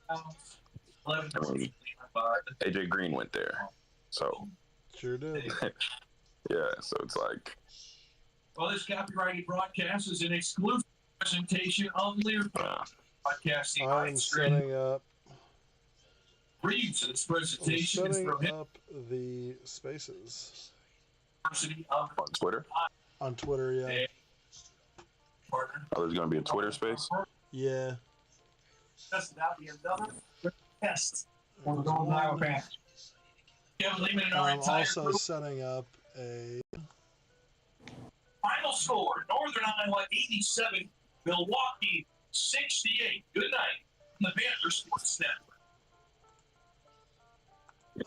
I mean, AJ Green went there, so Sure did. yeah. So it's like, well, this copyrighted broadcast is an exclusive presentation of Lear Broadcasting. I'm setting up. Reads this I'm presentation is setting from up the spaces University of on Twitter. on Twitter. Yeah. Oh, there's gonna be a Twitter space. Yeah. That's about the another test for the There's Golden Iowa one. Panthers. Kevin Lehman and our I'm entire also group. setting up a. Final score: Northern Iowa 87, Milwaukee 68. Good night from the Panthers Sports Network.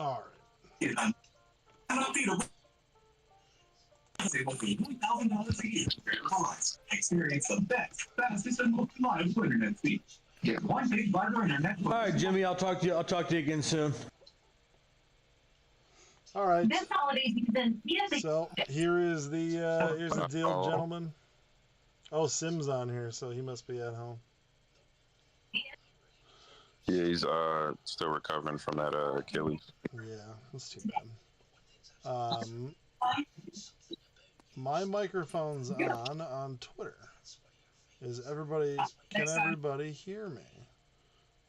All right. $1,000 a year. Experience the best, fastest, and most reliable internet speed. Get one big fiber internet. All right, Jimmy. I'll talk to you. I'll talk to you again soon. All right. This holiday season, So here's the deal, gentlemen. Oh, Sim's on here, so he must be at home. Yeah, he's still recovering from that Achilles. Yeah, that's too bad. My microphone's on Twitter. Can everybody hear me?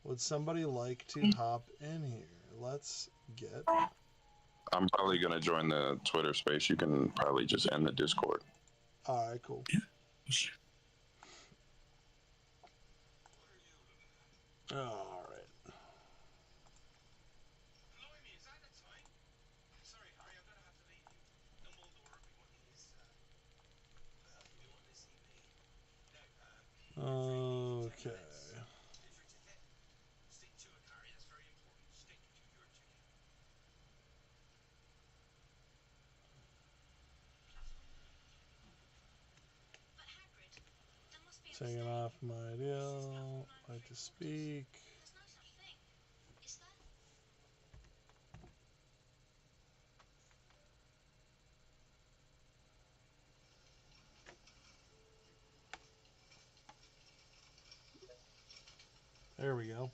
Would somebody like to hop in here? Let's get. I'm probably gonna join the Twitter space. You can probably just end the Discord. All right, cool. All right. Okay. Taking off my deal. Like to speak. There we go.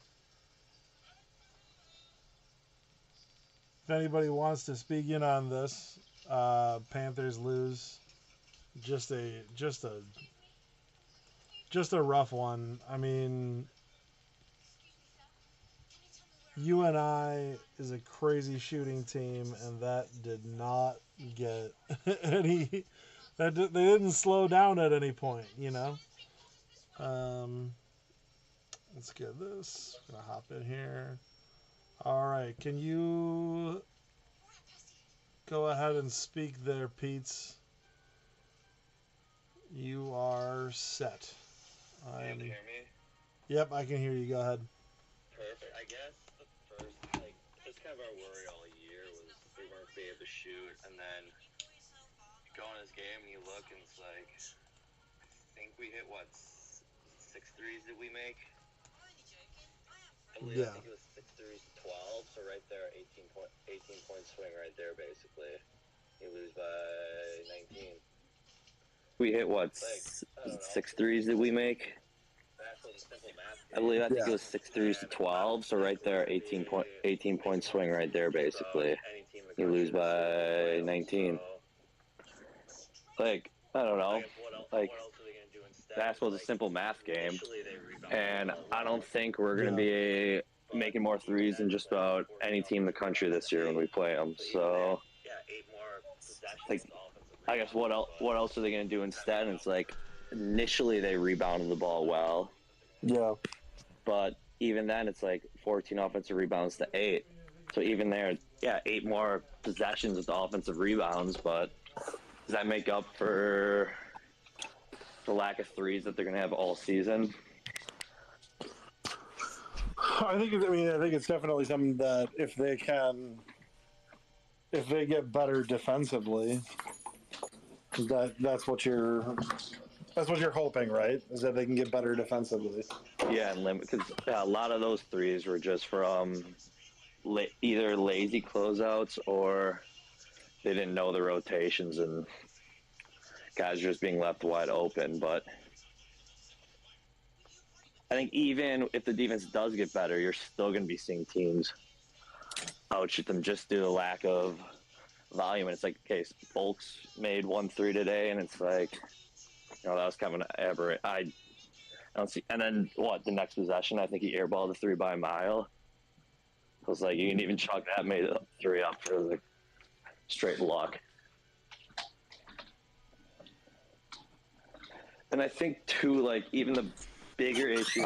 If anybody wants to speak in on this, Panthers lose. Just a rough one. I mean, UNI is a crazy shooting team, and that did not get any. They didn't slow down at any point, you know. Let's get this. I'm gonna hop in here. All right, can you go ahead and speak there, Pete's? You are set. Can you hear me? Yep, I can hear you. Go ahead. Perfect. I guess the first, that's kind of our worry all year was we weren't be able to shoot, and then you go in this game and you look and it's like, I think we hit what, 6 threes did we make? I think it was 6 threes to 12, so right there, 18 point swing right there basically. You lose by 19. We hit what, 6 threes did we make? I think it was 6 threes to 12, so right there, 18 point swing right there basically. You lose by 19. Like, I don't know. Like, basketball's a simple math game, and I don't think we're going to be making more threes than just about any team in the country this year when we play them. So, like, I guess what else are they going to do instead? And it's like, initially they rebounded the ball well. Yeah. But even then, it's like 14 offensive rebounds to 8. So even there, 8 more possessions with offensive rebounds, but does that make up for the lack of threes that they're going to have all season? I think it's definitely something that if they get better defensively, that's what you're hoping, right? Is that they can get better defensively. Yeah, and because a lot of those threes were just from either lazy closeouts or they didn't know the rotations and guys just being left wide open. But I think even if the defense does get better, you're still going to be seeing teams outshoot them just due to the lack of volume. And it's like, okay, Folks made 1 3 today, and it's like, that was kind of an aberrant. I don't see. And then the next possession, I think he airballed a 3 by a mile. I was like, you can even chalk that, made it 3 up for the straight luck. And I think too, like even the bigger issue.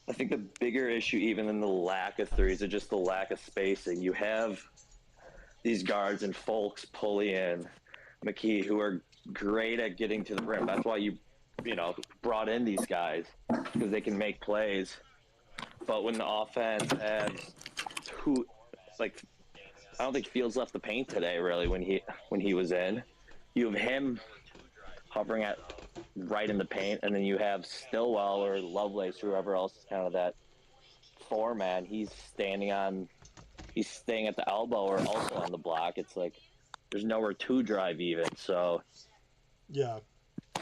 I think the bigger issue, even than the lack of threes, is just the lack of spacing. You have these guards and Folks, Pulley, and McKee, who are great at getting to the rim. That's why you brought in these guys, because they can make plays. But when the offense has I don't think Fields left the paint today really when he was in. You have him hovering at right in the paint, and then you have Stillwell or Lovelace, whoever else is kind of that 4-man. He's staying at the elbow or also on the block. It's like there's nowhere to drive even. So yeah,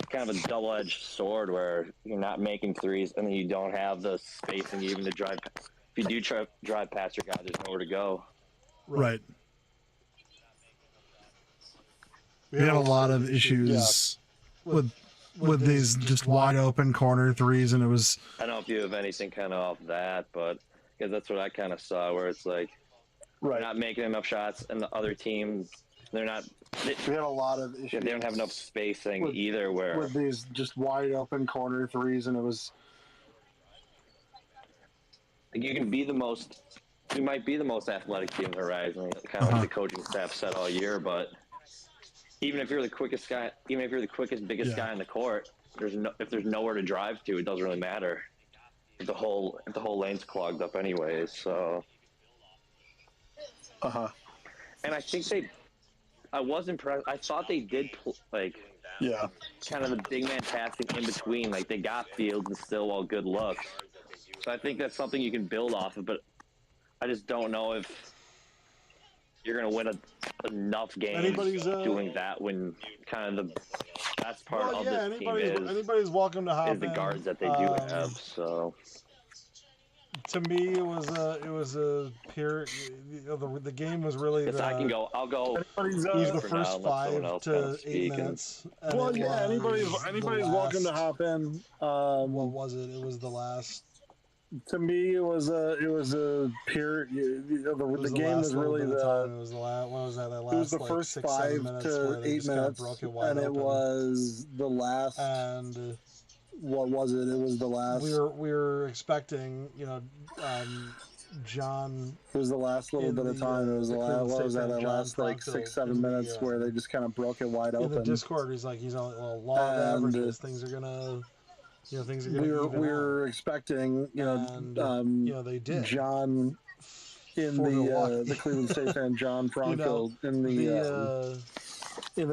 kind of a double-edged sword where you're not making threes, and then you don't have the spacing even to drive. If you do try drive past your guy, there's nowhere to go. Right. We had a lot of issues with these just wide open corner threes, and it was. I don't know if you have anything kind of off that, but because that's what I kind of saw, where it's like they're not making enough shots, and the other team, they're not. We had a lot of issues. They don't have enough spacing either. Where with these just wide open corner threes, and it was. You can be the most. You might be the most athletic team in the Horizon, kind of like the coaching staff said all year, but. Even if you're the quickest guy, biggest guy on the court, if there's nowhere to drive to, it doesn't really matter. If the whole lane's clogged up anyways. So. And I think I was impressed. I thought they did kind of the big man passing in between. Like they got Fields and Stillwell good looks. So I think that's something you can build off of. But I just don't know if you're going to win enough games doing that when kind of the best part of this team anybody's welcome to hop is the guards that they do have. So to me, it was a pure. The game was really. I can go. I'll go. Use the first 5 to 8 minutes. Well, yeah. Anybody's welcome to hop in. What was it? It was the last. To me, it was a pure. The game was really the. It was the last. What was that? That last. It was the first 6, 5 minutes to 8 minutes, and it was the last. And what was it? It was the last. We were expecting, John. It was the last little bit of time. It was the last. What was that? The last 6, 7 minutes where they just kind of broke it wide open. In the Discord, he's like, he's on law of averages. Things are gonna. Things are going to we were expecting, they did. John in the Cleveland State fan, John Franco in the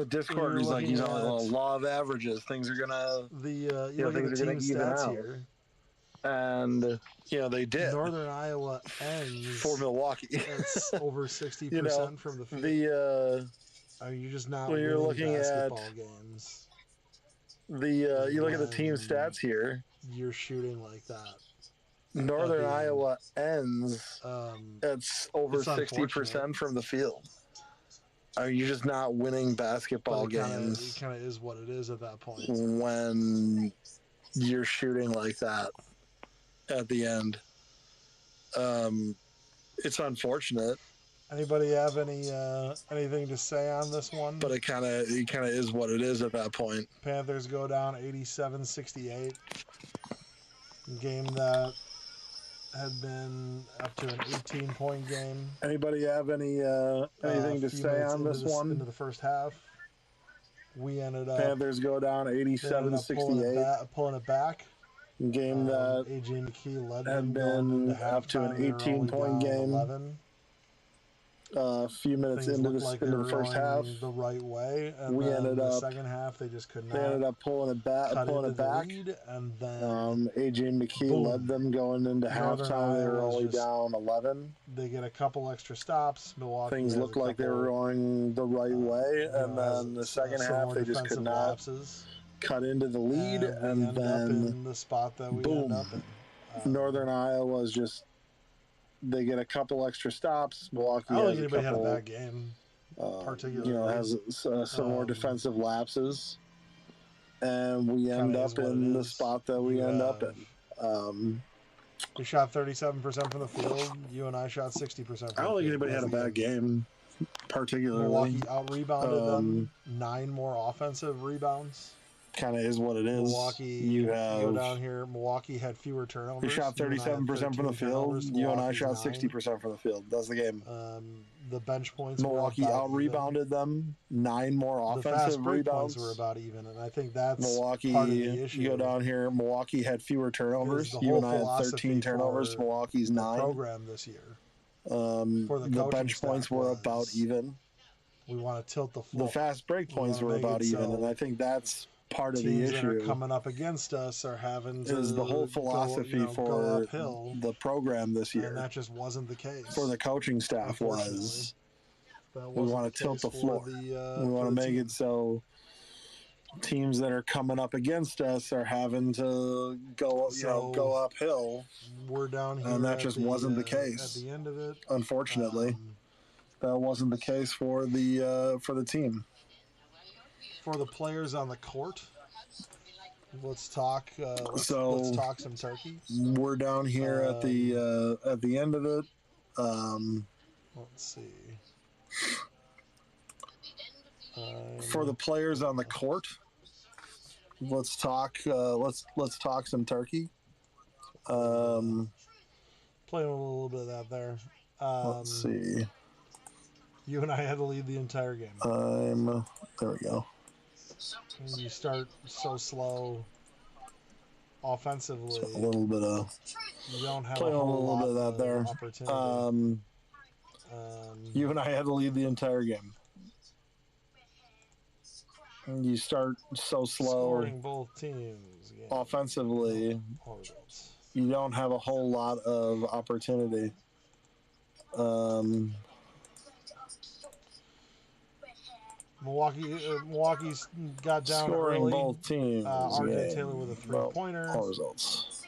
Discord. He's like, he's on a law of averages. Things are gonna things are going to even out here. And they did. Northern Iowa ends for Milwaukee. It's over 60% from the field. Are you just not when you're looking basketball games? You look at the team stats here. You're shooting like that. Northern Iowa ends. It's over 60% from the field. Are you just not winning basketball games? It kind of is what it is at that point. When you're shooting like that at the end, it's unfortunate. Anybody have anything to say on this one? But it kind of is what it is at that point. Panthers go down 87-68. Game that had been up to an 18-point game. Anybody have anything to say on this one? Into the first half, we ended up. Panthers go down 87-68. Pulling it back. Game that AJ McKee led had been up to an 18-point game. 11. A few minutes into the first half, the right way, and we ended up. The second half, they just could not. They ended up pulling it back, lead, and then AJ McKee led them going into halftime. They were only down 11. They get a couple extra stops. Milwaukee. Things looked like they were going the right way, and then the second half they just could not cut into the lead, and end then up in the spot that we boom. end up in. Northern Iowa is just, they get a couple extra stops. Milwaukee I don't has think a anybody couple, had a bad game, particularly. you know, has some more defensive lapses, and we end up in the spot that we end up in. We shot 37% from the field. UNI shot 60%. I don't think anybody had a bad game, particularly. Milwaukee out-rebounded them. 9 more offensive rebounds. Kind of is what it is. Milwaukee, you go down here. Milwaukee had fewer turnovers. We shot 37% from the field. UNI shot 60% from the field. That's the game. The bench points. Milwaukee out-rebounded them. 9 more offensive the fast break rebounds. Points were about even, and I think that's Milwaukee. part of the issue. You go down here. Milwaukee had fewer turnovers. UNI had 13 turnovers. Milwaukee's 9. Program this year. The bench points were about even. We want to tilt the floor. The fast break points were about even, and I think that's part of the issue. That are coming up against us are having to is the whole philosophy for the program this year, and that just wasn't the case for the coaching staff. Was we want to tilt the floor? We want to make it so teams that are coming up against us are having to go uphill. We're down here, and that just wasn't the case. At the end of it, unfortunately, that wasn't the case for the team. For the players on the court, let's talk. Let's talk some turkey. We're down here at the end of it. Let's see. For the players on the court, let's talk. Let's talk some turkey. Playing a little bit of that there. Let's see. You and I had to lead the entire game. There we go. You start so slow offensively. So a little bit of. You don't have playing a little bit of that there. Opportunity. You and I had to lead the entire game. You start so slow. Scoring both teams. Offensively, you don't have a whole lot of opportunity. Milwaukee's got down scoring early. Both teams. RJ Taylor with a 3-pointer. All results.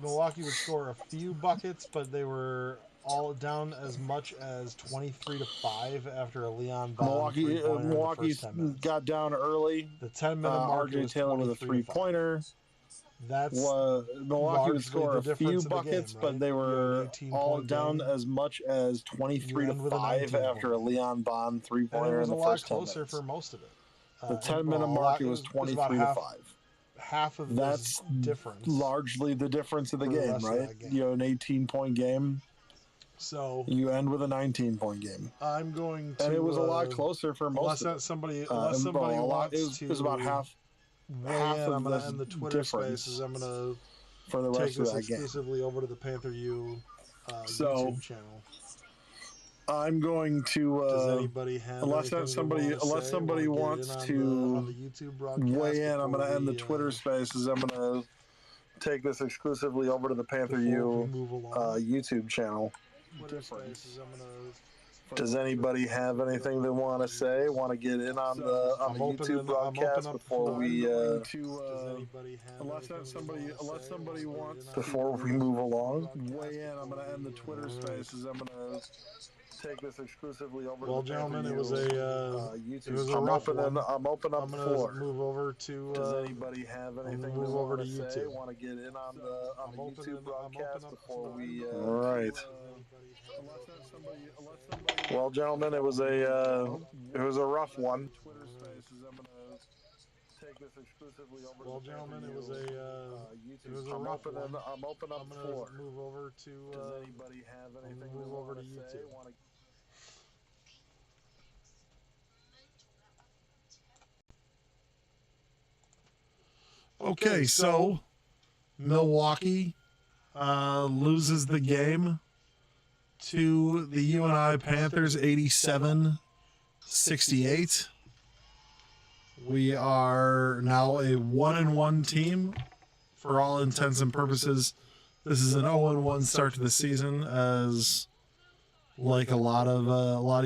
Milwaukee would score a few buckets, but they were all down as much as 23-5 after a Leon Bond. Milwaukee got down early. The 10-minute mark. RJ Taylor with a 3-pointer. That's Milwaukee would score a few buckets, game, right? but they were all down as much as 23-5 after a Leon Bond 3-pointer in the first 10 minutes. It was a lot closer for most of it. The 10-minute mark, it was 23-5. Half of that's difference. Largely the difference of the game, right? You know, an 18-point game. So you end with a 19-point game. I'm going to, and it was a lot closer for most. Unless somebody wants to. It was about half. I'm going to end the Twitter Spaces. I'm going to for the rest of that exclusively game. over to the Panther U YouTube channel. I'm going to. Does anybody have unless somebody wants to weigh in, I'm going to end the Twitter Spaces. I'm going to take this exclusively over to the Panther U YouTube channel. Does anybody have anything they want to say? Want to get in on the YouTube broadcast before we unless somebody wants before we move along? Weigh in. I'm going to end the Twitter Spaces. I'm going to take this exclusively over. Well, gentlemen, it was a YouTube. It was a rough one. I'm open up the floor. Move over to. Does anybody have anything they over want to to YouTube? say? Want to get in on the YouTube broadcast before we? All right. Well, gentlemen, it was a rough one. Twitter Spaces. I'm gonna take this exclusively over. Well, gentlemen, it was a rough one. I'm open up the floor. Move over to. Does anybody have anything they want to say? Okay, so Milwaukee loses the game to the UNI Panthers 87-68. We are now a 1-1 team for all intents and purposes. This is an 0-1 start to the season, as like a lot of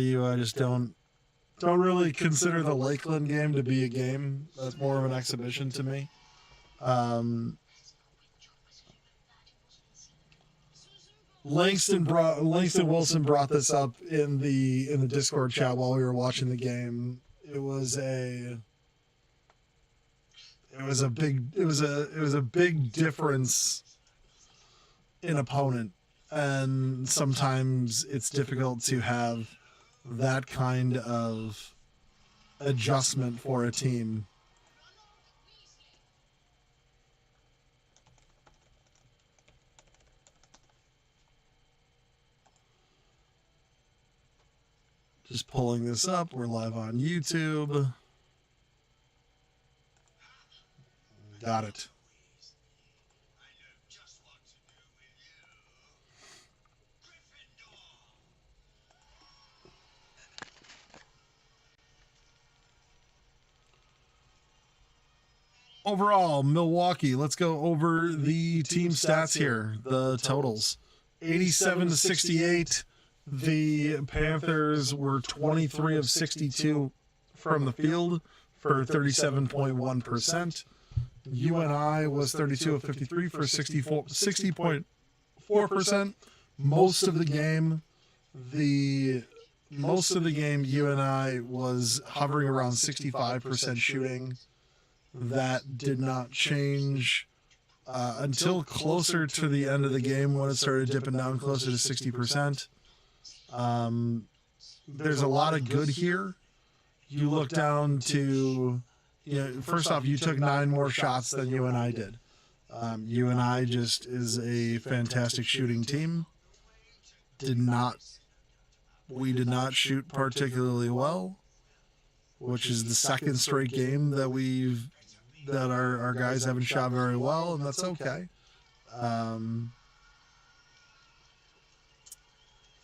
you, I just don't don't really consider the Lakeland game to be a game. That's more of an exhibition to me. Langston Wilson brought this up in the Discord chat while we were watching the game. It was a big difference in opponent, and sometimes it's difficult to have that kind of adjustment for a team. Just pulling this up. We're live on YouTube. Got it. Overall, Milwaukee, let's go over the team stats here, the totals. 87-68. The Panthers were 23 of 62 from the field for 37.1%. UNI was 32 of 53 for 60.4%. Most of the game, UNI was hovering around 65% shooting. That did not change until closer to the end of the game when it started dipping down closer to 60%. There's a lot of good here. You look down to, first off, you took 9 more shots than UNI did. UNI just is a fantastic shooting team. We did not shoot particularly well, which is the second straight game that our guys haven't shot very well, and that's okay.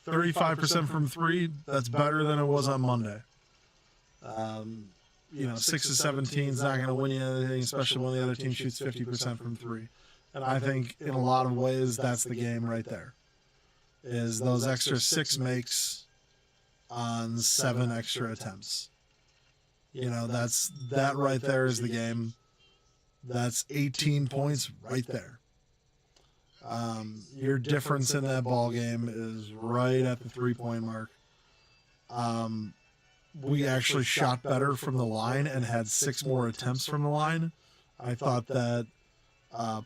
35% from 3, that's better than it was on Monday. 6 of 17 is not going to win you anything, especially when the other team shoots 50% from 3. And I think in a lot of ways, that's the game right there, is those extra 6 makes on 7 extra attempts. That right there is the game. That's 18 points right there. Your difference in that ball game is right at the 3-point mark. We actually shot better from the line and had 6 more attempts from the line. I thought that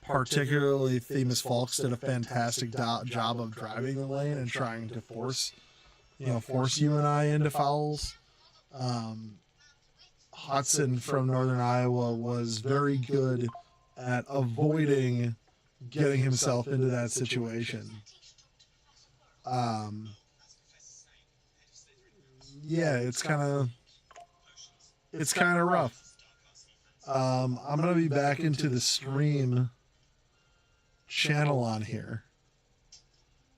particularly Themis Falks did a fantastic job of driving the lane and trying to force UNI into fouls. Hudson from Northern Iowa was very good at avoiding getting himself into that situation. It's kind of rough. I'm going to be back into the stream channel on here.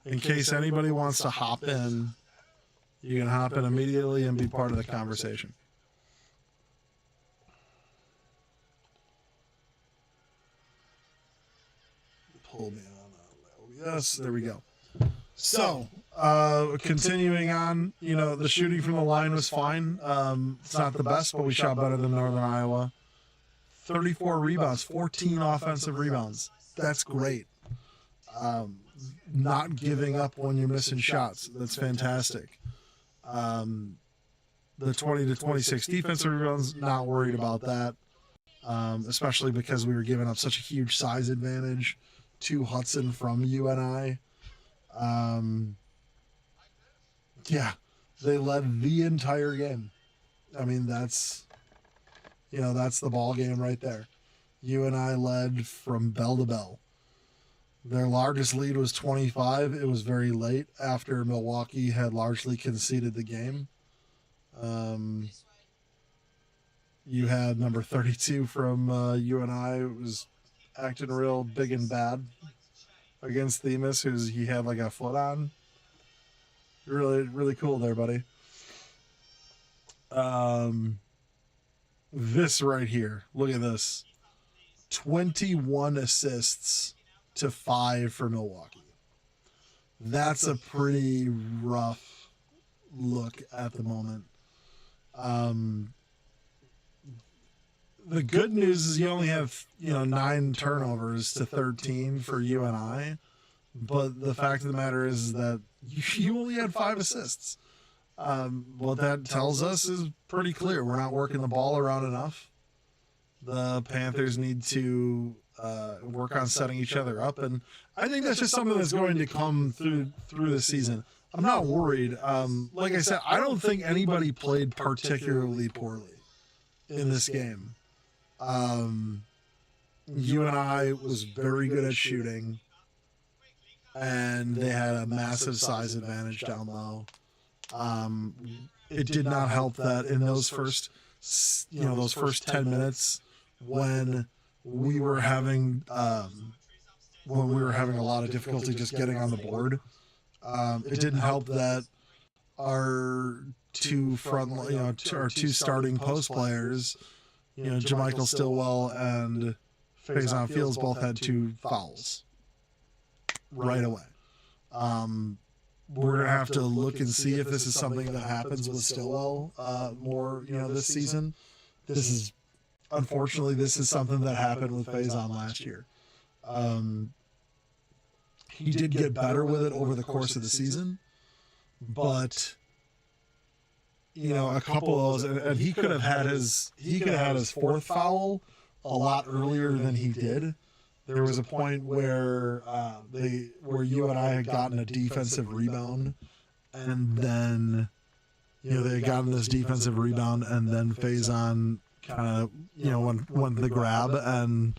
In case anybody wants to hop in, you can hop in immediately and be part of the conversation. Pull me on OBS. There we go. So, continuing on, the shooting from the line was fine. It's not the best, but we shot better than Northern Iowa. 34 rebounds, 14 offensive rebounds. That's great. Not giving up when you're missing shots. That's fantastic. The 20 to 26 defensive rebounds, not worried about that. Especially because we were giving up such a huge size advantage to Hudson from UNI. They led the entire game. I mean, that's the ball game right there. UNI led from bell to bell. Their largest lead was 25. It was very late after Milwaukee had largely conceded the game. You had number 32 from UNI. It was acting real big and bad against Themis, he had like a foot on. Really, really cool there, buddy. This right here, look at this. 21 assists to 5 for Milwaukee. That's a pretty rough look at the moment. The good news is you only have 9 turnovers to 13 for UNI, but the fact of the matter is that you only had 5 assists. What that tells us is pretty clear. We're not working the ball around enough. The Panthers need to work on setting each other up, and I think that's just something that's going to come through the season. I'm not worried. Like I said, I don't think anybody played particularly poorly in this game. UNI was very good at shooting, and they had a massive size advantage down low. It did not help that in those first 10 minutes when we were having a lot of difficulty just getting on the board. It didn't help that our two starting post players, Jamichael Stillwell and Faison Fields, both had 2 fouls right away. We're going to have to look and see if this is something that happens with Stillwell more, this season. Unfortunately, this is something that happened with Faison last year. He did get better with it over the course of the season, but a couple of those, and he could have had his 4th foul a lot earlier than he did. There was a point where UNI had gotten a defensive rebound, and then they had gotten this defensive rebound, and then Faison kind of went the grab, and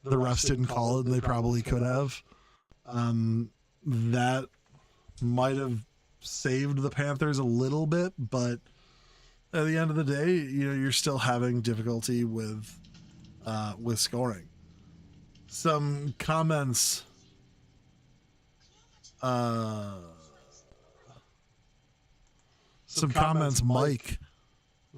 the refs didn't call it, and they probably could have. That might have saved the Panthers a little bit, but at the end of the day, you're still having difficulty with scoring. Some comments.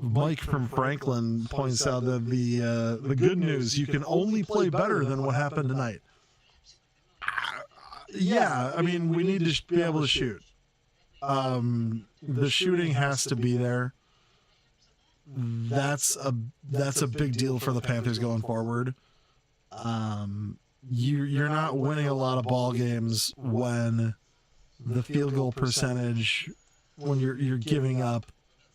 Mike from Franklin points out that the good news, you can only play better than what happened tonight. Yeah, I mean, we need to be able to shoot. The shooting has to be there. That's a big deal for the Panthers going forward. You're not winning a lot of ball games when the field goal percentage, when you're giving up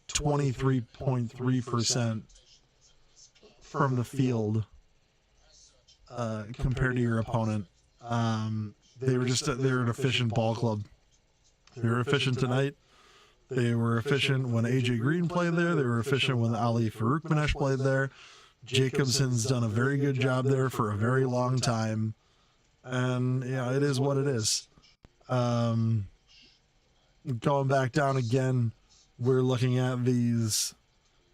23.3% from the field compared to your opponent. They're an efficient ball club. They were efficient tonight. They were efficient when AJ Green played there. They were efficient when Ali Farouk-Manesh played there. Jacobson's done a very good job there for a very long time. And, it is what it is. Going back down again, we're looking at these,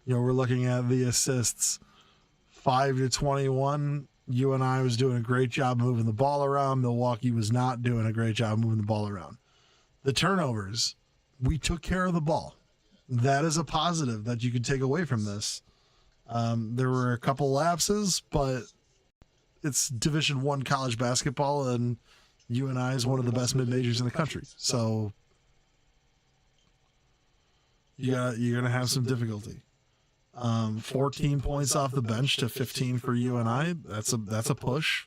we're looking at the assists. 5-21, UNI was doing a great job moving the ball around. Milwaukee was not doing a great job moving the ball around. The turnovers, we took care of the ball. That is a positive that you can take away from this. There were a couple lapses, but it's Division I college basketball, and UNI is one of the best mid-majors in the country. So you're going to have some difficulty. 14 points off the bench to 15 for UNI. That's a push.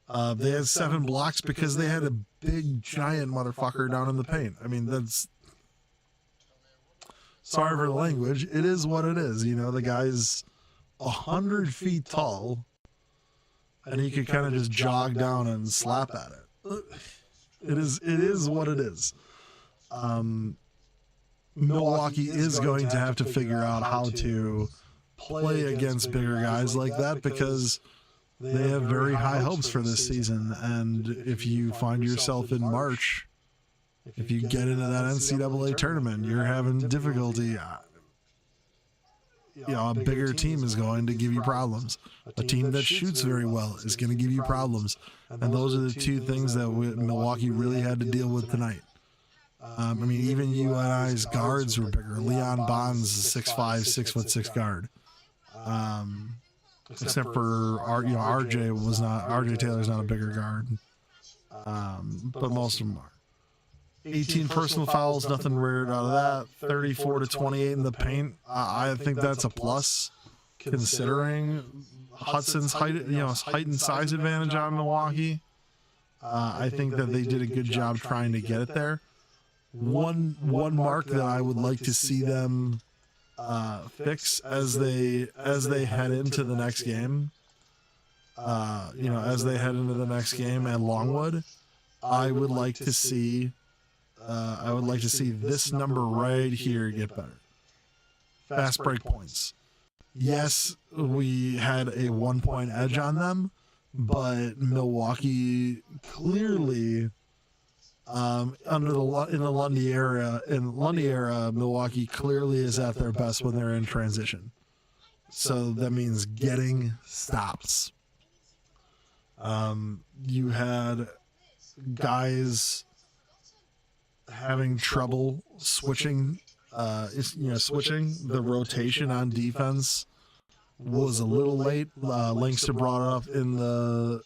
They had 7 blocks because they had a big, giant motherfucker down in the paint. I mean, that's... Sorry for the language. It is what it is. The guy's 100 feet tall, and he could kind of just jog down and slap at it. It is what it is. Milwaukee is going to have to figure out how to play against bigger guys like that, because they have very high hopes for this season. And if you find yourself in March, if you get into that NCAA tournament, you're having difficulty. A bigger team is going to give you problems. A team that shoots very well is going to give you problems. And those are the 2 things that Milwaukee really had to deal with tonight. Even UNI's guards were bigger. Leon Bonds is 6'5", 6'6" guard. Except for RJ Taylor's not a bigger guard. But most of them are. 18 personal fouls, nothing weird out of that. 34 to 28 in the paint. I think that's a plus, considering Hudson's heightened size advantage on Milwaukee. I think that they did a good job trying to get it there. One mark that I would like to see them fix as they head into the next game. As they head into the next game at Longwood, I would like to see this number right here get better. Fast break points. Yes, we had a 1 point edge on them, but Milwaukee clearly, in the Lundy era, Milwaukee clearly is at their best when they're in transition. So that means getting stops. You had guys having trouble switching. Switching. The rotation on defense was a little late. Linkster brought it up in the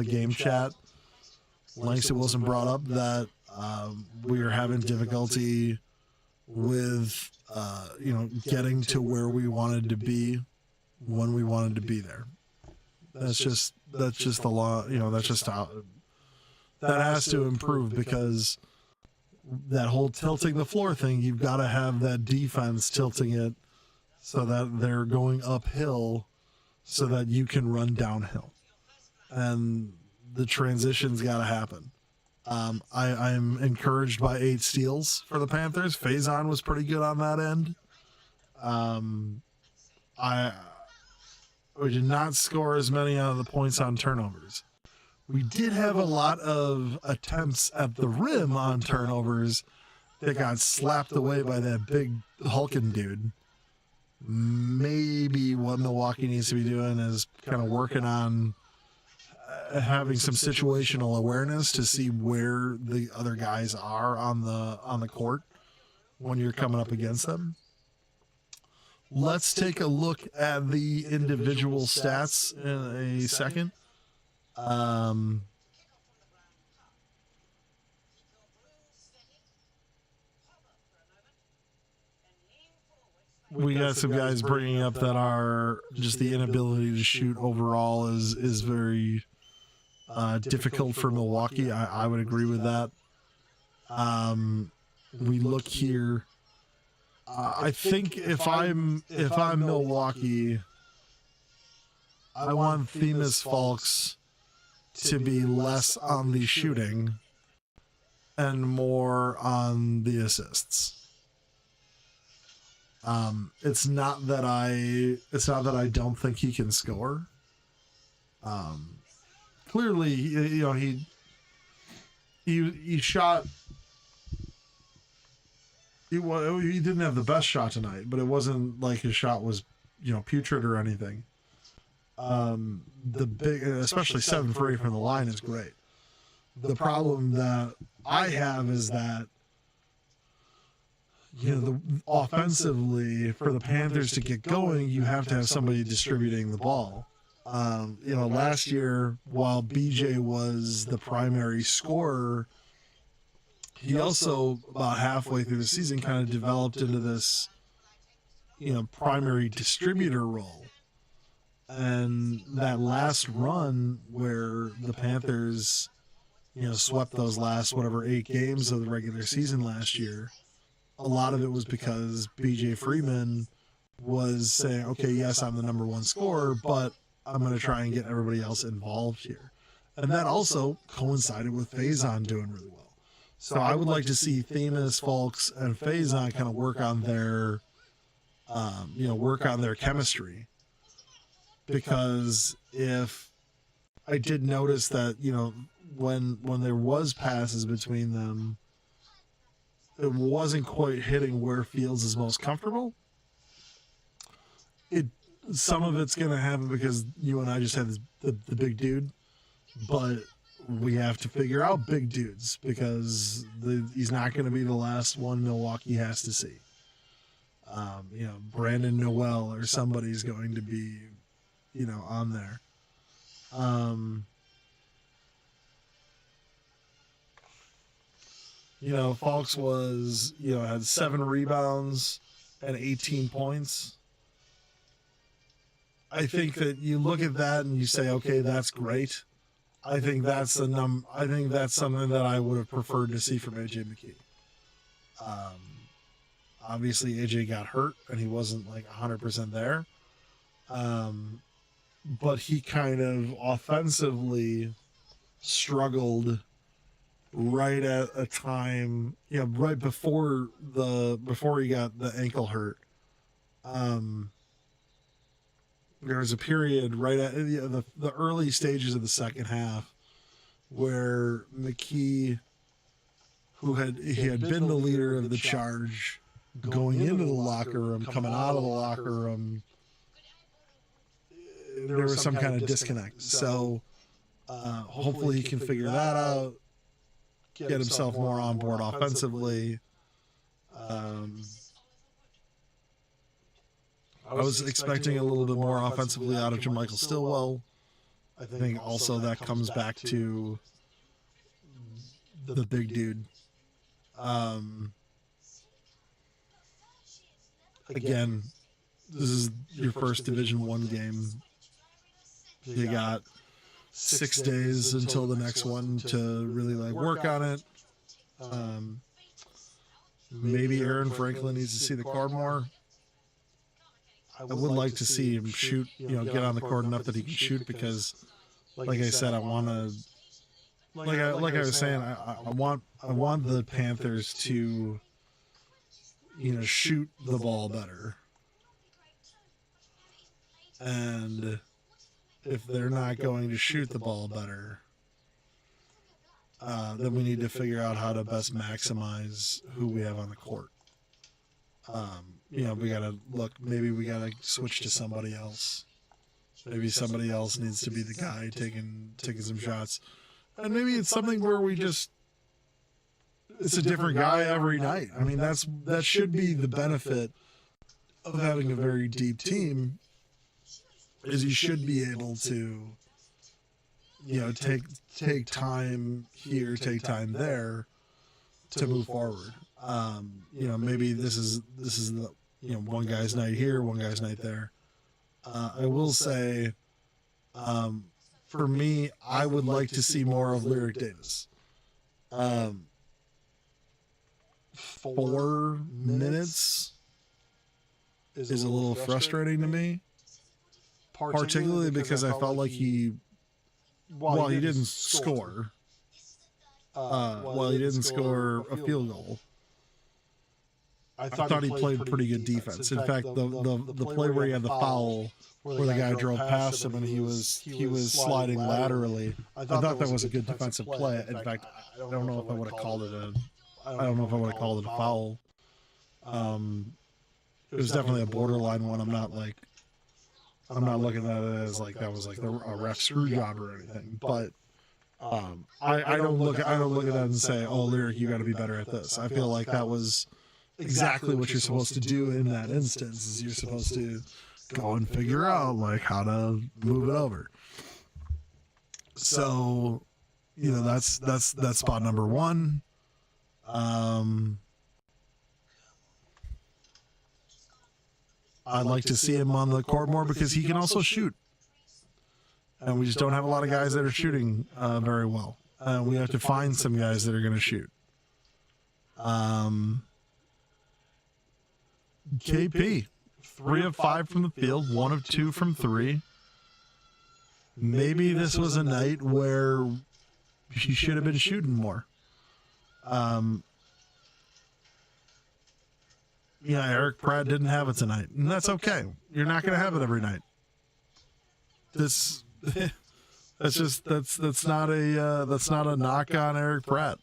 game chat. Linkster wasn't brought up that we were having difficulty with getting to where we wanted to be when we wanted to be there. That's just the law. That's just how that has to improve, because that whole tilting the floor thing, you've got to have that defense tilting it so that they're going uphill so that you can run downhill. And the transition's got to happen. I'm encouraged by 8 steals for the Panthers. Faison was pretty good on that end. We did not score as many out of the points on turnovers. We did have a lot of attempts at the rim on turnovers that got slapped away by that big hulking dude. Maybe what Milwaukee needs to be doing is kind of working on having some situational awareness to see where the other guys are on the court when you're coming up against them. Let's take a look at the individual stats in a second. We got some guys bringing up that are just the inability to shoot overall is very difficult for Milwaukee. I would agree with that. We look here. I think if I'm Milwaukee, I want Themis Falks to be less on the shooting and more on the assists. It's not that I don't think he can score. Clearly, he shot. He didn't have the best shot tonight, but it wasn't like his shot was, putrid or anything. The big, especially 7 for 8 from the line, is great. The problem that I have is that, offensively, for the Panthers to get going, you have to have somebody distributing the ball. Last year, while BJ was the primary scorer, he also, about halfway through the season, kind of developed into this, primary distributor role. And that last run where the Panthers, swept those last, 8 games of the regular season last year, a lot of it was because BJ Freeman was saying, okay, yes, I'm the number 1 scorer, but I'm going to try and get everybody else involved here. And that also coincided with Faison doing really well. So I would like to see Themis, Falks, and Faison kind of work on their chemistry. Because if I did notice that, when there was passes between them, it wasn't quite hitting where Fields is most comfortable. Some of it's going to happen because UNI just had the big dude, but we have to figure out big dudes because he's not going to be the last one Milwaukee has to see. Brandon Noel or somebody's going to be, on there. Falks was, had 7 rebounds and 18 points. I think that you look at that and you say, okay, that's great. I think that's something that I would have preferred to see from AJ McKee. Obviously AJ got hurt and he wasn't like 100% there. But he kind of offensively struggled right at a time, right before he got the ankle hurt. There was a period right at the early stages of the second half where McKee, he had been the leader of the charge going into the locker room, coming out of the locker room, there was some kind of disconnect. So hopefully he can figure that out, get himself more on board offensively. I was expecting a little bit more offensively out of JaMychal Stillwell. I think also that comes back to the big dude. Again, this is your first Division I game. You got 6 days until the next one to really work on it. Maybe Aaron Franklin needs to see the court more. I would like to see him shoot, get on the court enough that he can shoot, because, like I said, I want to, like I was saying, I want the Panthers to, shoot the ball better. And if they're not going to shoot the ball better, then we need to figure out how to best maximize who we have on the court. We gotta look, maybe we gotta switch to somebody else. Maybe somebody else needs to be the guy taking some shots. And maybe it's something where it's a different guy every night. I mean, that should be the benefit of having a very deep team, is you should be able to, take time here, take time there to move forward. Maybe this is the, one guy's night here, one guy's night there. I will say, for me, I would like to see more of Lyric Davis. 4 minutes is a little frustrating to me, particularly because I felt like he didn't score. He didn't score a field goal. I thought he played pretty good defense. In fact, the play where he had the foul, where the guy drove past him and he was sliding laterally, I thought that was a good defensive play. In fact, I don't know if I would have called it a foul. It was definitely a borderline one. I'm not looking at it as like that was like a ref screw job or anything. But I don't look at that and say, "Oh, Lyric, you got to be better at this." I feel like that was exactly what you're supposed to do in that instance. Is you're supposed to go and figure out how to move it over. So, that's spot number 1. I'd like to see him on the court more because he can also shoot. And we just don't have a lot of guys that are shooting very well. We have to find some guys that are going to shoot. KP, 3 of 5 from the field, 1 of 2 from 3. Maybe this was a night where he should have been shooting more. Eric Pratt didn't have it tonight, and that's okay. You're not going to have it every night. That's not a knock on Eric Pratt.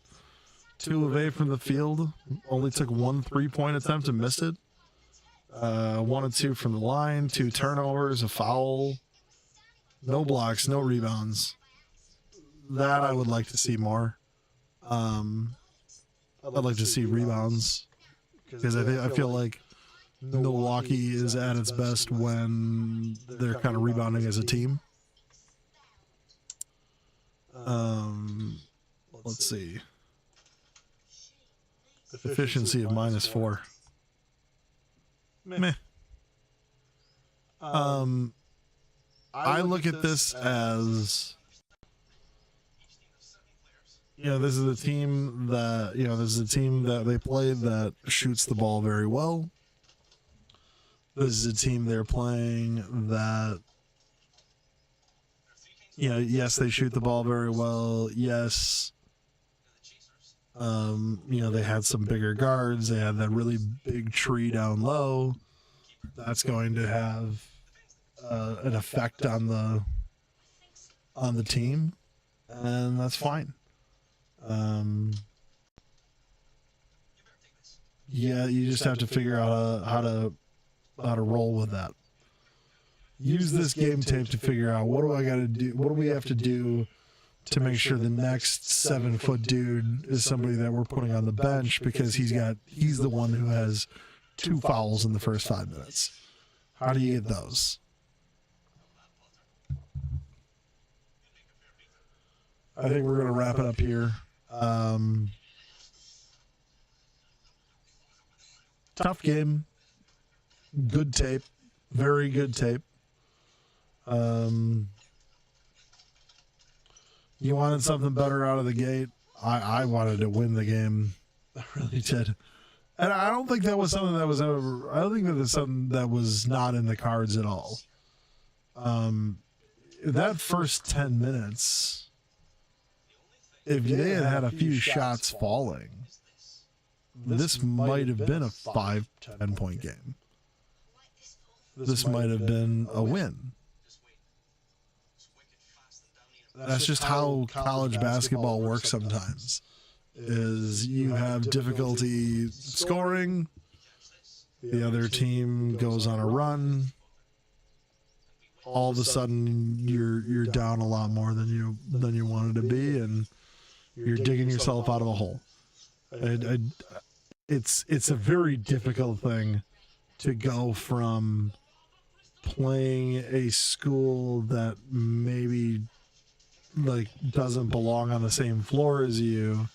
2 of 8 from the field, only took 1 3-point attempt and missed it. 1 and 2 from the line, 2 turnovers, a foul, no blocks, no rebounds. That I would like to see more. I'd like to see rebounds, because I feel like Milwaukee is at its best when they're kind of rebounding as a team. Let's see. Efficiency of -4. Meh. I look at this as, this is a team that, they play that shoots the ball very well. This is a team they're playing that, yes, they shoot the ball very well. Yes. They had some bigger guards. They had that really big tree down low. That's going to have an effect on the team, and that's fine. You just have to figure out how to roll with that. Use this game tape to figure out, what do I got to do? What do we have to do to make sure the next 7-foot dude is somebody that we're putting on the bench because he's the one who has 2 fouls in the first 5 minutes. How do you get those? I think we're going to wrap it up here. Tough game. Good tape. Very good tape. You wanted something better out of the gate. I wanted to win the game. I really did. And I don't think that was something that was ever, I don't think that was something that was not in the cards at all. That first 10 minutes, if they had had a few shots falling, this might have been a 5-10 point game. This might have been a win. That's just how college basketball works sometimes. Is you have difficulty scoring, the other team goes on a run, all of a sudden you're down a lot more than you wanted to be, and you're digging yourself out of a hole. It's a very difficult thing to go from playing a school that maybe doesn't belong on the same floor as you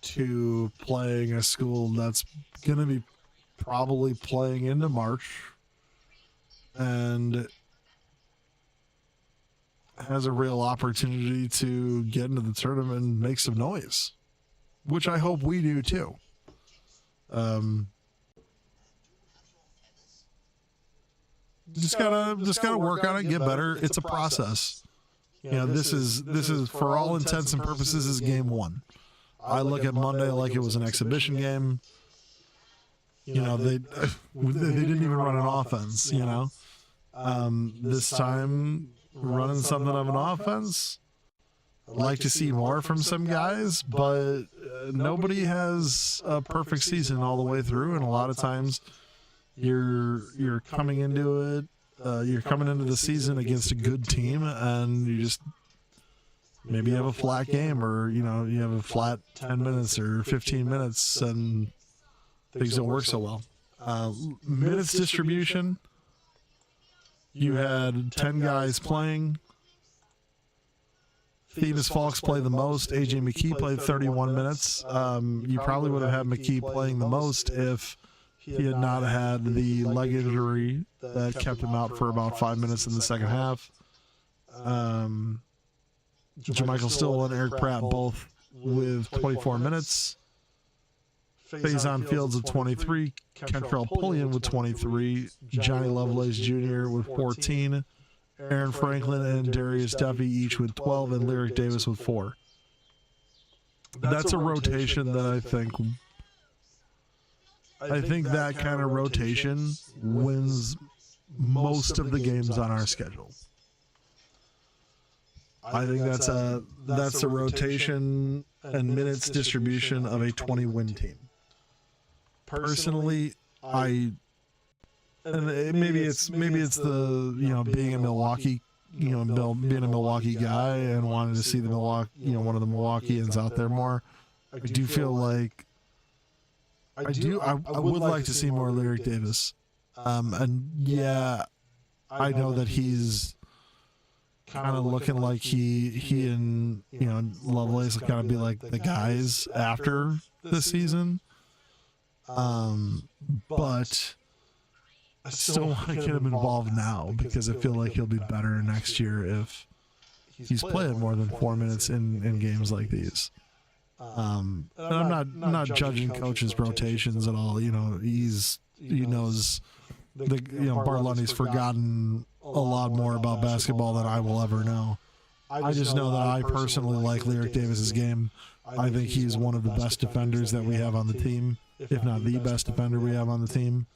to playing a school that's going to be probably playing into March and has a real opportunity to get into the tournament and make some noise, which I hope we do too. Just gotta work on it, get better. It's a process. This is for all intents and purposes is game 1. I look at Monday like it was an exhibition game. They didn't even run an offense. This time running something of an offense. I'd like to see more from some guys, but nobody has a perfect season all the way through, and a lot of times you're coming into it. You're coming into the season against a good team, and you just maybe have a flat game, or you have a flat 10 minutes or 15 minutes, and things don't work so well. Minutes distribution. You had 10 guys playing. Themis Falks played the most. AJ McKee played 31 minutes. You probably would have had McKee playing the most if he had not had the leg injury that kept him out for about 5 minutes in the second half. Jermichael Stillwell and Eric Pratt both with 24 minutes. Faison Fields with 23. Kentrell Pulliam with 23. Johnny Lovelace Jr. with 14. Aaron Franklin and Darius Duffy each with 12, and Lyric Davis with 4. That's a rotation that I think that kind of rotation wins most of the games on our schedule. I think that's a rotation and minutes distribution of a 20-win team. Personally, maybe it's the being a Milwaukee, being a Milwaukee guy and wanting to see the Milwaukee, one of the Milwaukeeans out there more. I do feel like I would like to see more Lyric Davis. And yeah, I know that he's kind of looking like he and Lovelace will kind of be like the guys after this season. But I still want to get him involved now because I feel like he'll be better next year if he's playing more than 4 minutes in games like these. And I'm not judging coaches' rotations at all. You know, he knows Bart Lundy's forgotten a lot more about basketball than I will ever know. I just know that I personally like Lyric Davis's game. I think he's one of the best defenders that we have on the team, if not the best defender we have on the team.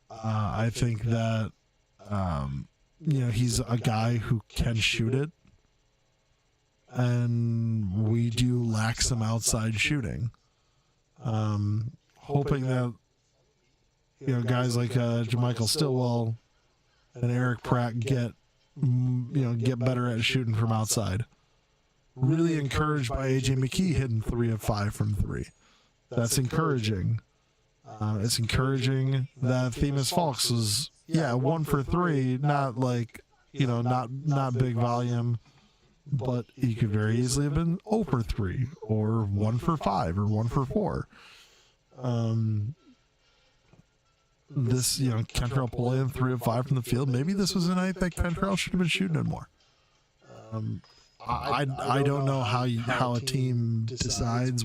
I think that he's a guy who can shoot it, and we do lack some outside shooting. Hoping that guys like Jermichael Stillwell and Eric Pratt get better at shooting from outside. Really encouraged by AJ McKee hitting 3 of 5 from 3. That's encouraging. It's encouraging that Themis Falks was 1 for 3, not like not big volume, but he could very easily have been 0 for 3 or 1 for 5 or 1 for 4. This Kentrell pulling 3 of 5 from the field. Maybe this was a night that Kentrell should have been shooting it more. I don't know how a team decides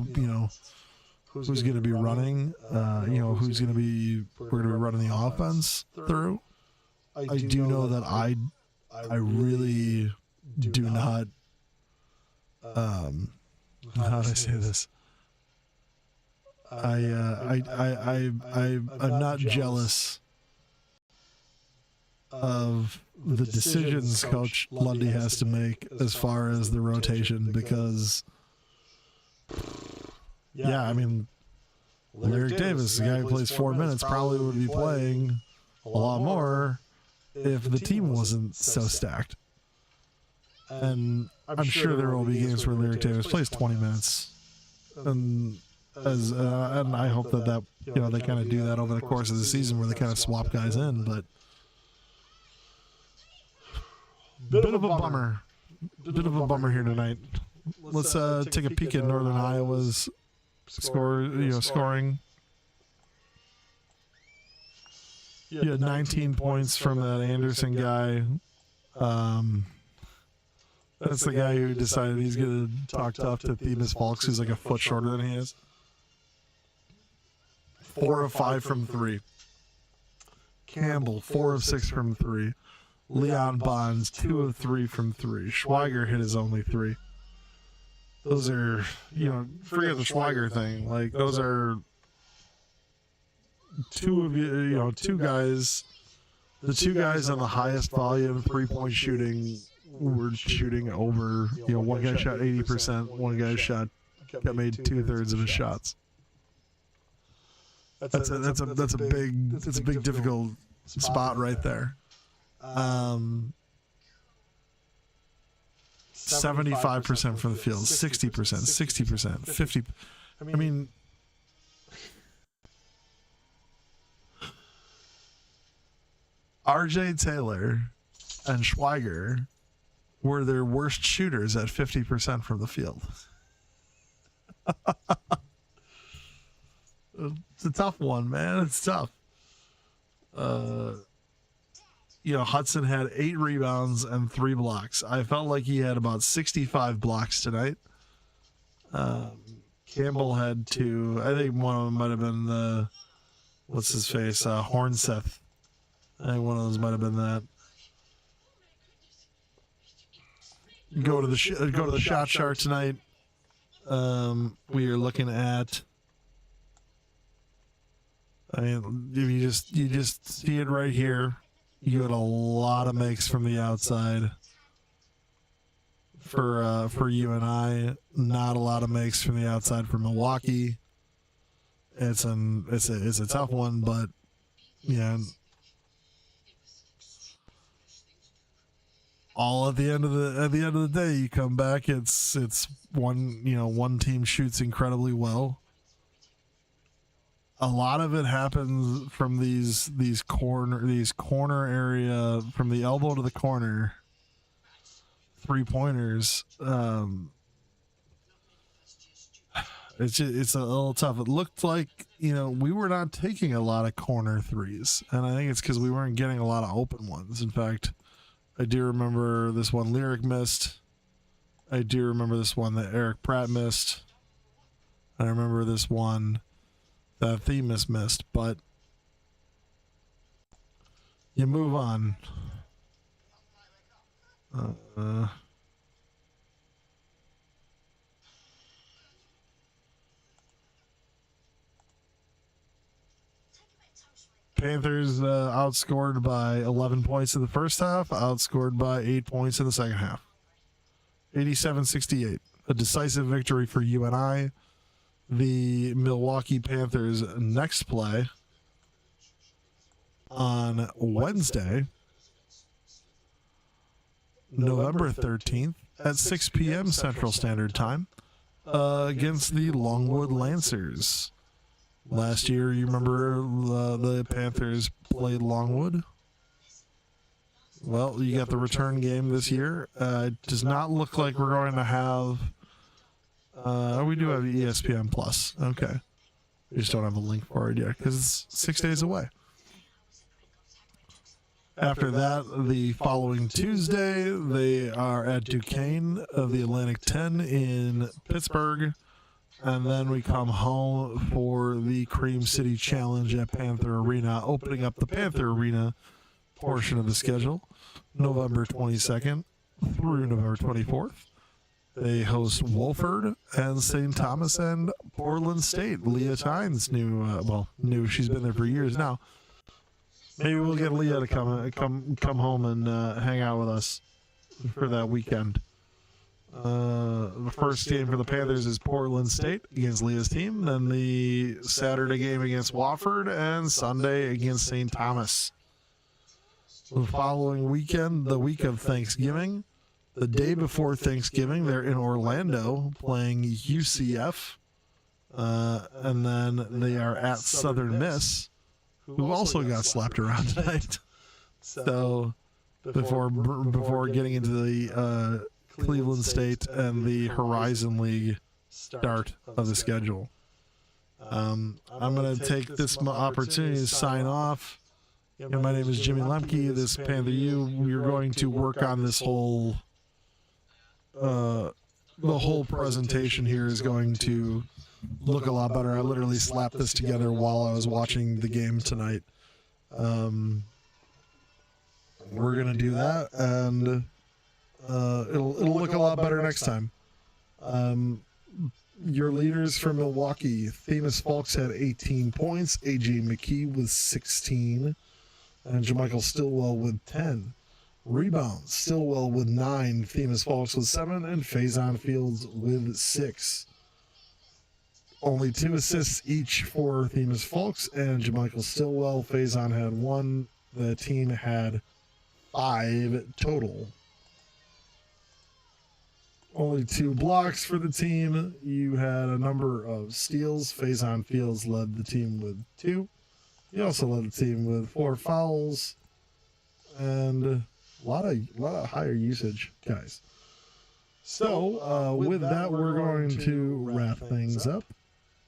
who's going to be running, who's going to be we're going to be running the offense through. I do know that I really do not. How do I say this? I'm not jealous of the decisions Coach Lundy has to make as far as the rotation because, Lyric Davis, the guy who plays 4 minutes, probably would be playing a lot more if the team wasn't so stacked. And I'm sure there will be games where Lyric Davis plays 20 minutes, and I hope that they kind of do that over the course of the season where they kind of swap guys in. But bit of a bummer here tonight. Let's take a peek at Northern Iowa's scoring. You had 19 points from that Anderson guy. That's the guy who decided he's going to talk tough to Themis Falks, who's like a foot shorter than he is. 4 of 5 from 3. Campbell, 4 of 6 from 3. Leon Bonds, 2 of 3 from 3. Schweiger hit his only 3. Those are, forget the Schweiger thing. Like, those are two guys. The 2 guys on the highest volume 3-point shooting were shooting over. One guy shot 80%. One guy got made 2/3 of his shots. That's a big difficult spot right there. 75% from the field, 60%, 60%, 50%. I mean, RJ Taylor and Schweiger were their worst shooters at 50% from the field. It's a tough one, man. It's tough. Hudson had 8 rebounds and 3 blocks. I felt like he had about 65 blocks tonight. Campbell had 2. I think one of them might have been what's his face? Hornseth. I think one of those might have been that. Go to the shot chart tonight. We are looking at. I mean, you just see it right here. You had a lot of makes from the outside for UNI. Not a lot of makes from the outside for Milwaukee. It's a tough one, but all at the end of the day, you come back. It's one team shoots incredibly well. A lot of it happens from these corner area, from the elbow to the corner 3-pointers. it's a little tough. It looked like, we were not taking a lot of corner threes, and I think it's because we weren't getting a lot of open ones. In fact, I do remember this one Lyric missed. I do remember this one that Eric Pratt missed. I remember this one that Themis missed, but you move on. Panthers outscored by 11 points in the first half, outscored by 8 points in the second half. 87-68. A decisive victory for UNI. The Milwaukee Panthers next play on Wednesday, November 13th at 6 p.m. Central Standard Time against the Longwood Lancers. Last year, you remember the Panthers played Longwood? Well, you got the return game this year. It does not look like we're going to have... we do have ESPN Plus. Okay. We just don't have a link for it yet because it's 6 days away. After that, the following Tuesday, they are at Duquesne of the Atlantic 10 in Pittsburgh. And then we come home for the Cream City Challenge at Panther Arena, opening up the Panther Arena portion of the schedule, November 22nd through November 24th. They host Wolford and St. Thomas and Portland State. Leah Tynes, new. She's been there for years now. Maybe we'll get Leah to come home and hang out with us for that weekend. The first game for the Panthers is Portland State against Leah's team. Then the Saturday game against Wofford and Sunday against St. Thomas. The following weekend, the week of Thanksgiving, the day before Thanksgiving, they're in Orlando playing UCF. And then they are at Southern Miss, who also got slapped around tonight. So before getting into the Cleveland State and the Horizon League start of the schedule. I'm going to take this opportunity to sign off. My name is Jimmy Lemke. This is Panther U. We're going to work on this whole... the whole presentation here is going to look a lot better. I literally slapped this together while I was watching the game tonight. We're going to do that, and... it'll look a lot better next time. Your leaders from Milwaukee, Themis Fulks had 18 points, AJ McKee with 16, and Jamichael Stillwell with 10. Rebounds, Stillwell with 9, Themis Fulks with 7, and Faison Fields with 6. Only 2 assists each for Themis Fulks and Jamichael Stillwell. Faison had 1. The team had 5 total. Only 2 blocks for the team. You had a number of steals. Faison Fields led the team with 2. He also led the team with 4 fouls and a lot of higher usage guys. So with that, we're going to wrap things up.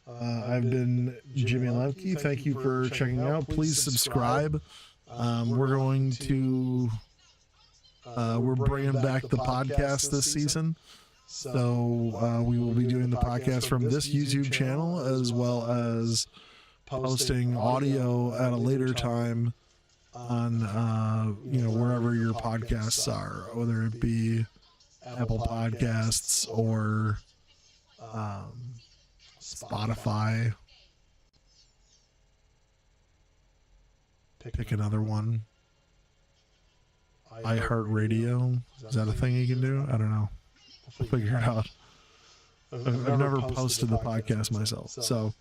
I've been Jimmy Lemke. Thank you for checking out. Please subscribe. We're going to we're bringing back the podcast this season. So we will be doing the podcast from this YouTube channel, as well as posting audio at a later time on wherever your podcasts are, whether it be Apple Podcasts or Spotify. Pick another one. iHeartRadio. Is that a thing you can do? I don't know. I'll figure it out. I've never posted the podcast myself. So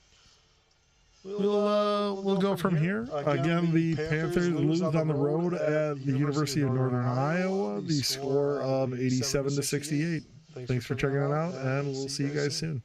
we'll go from here. Again, the Panthers lose on the road at the University of Northern Iowa. The score of 87-68. Thanks for checking it out, and we'll see you guys soon.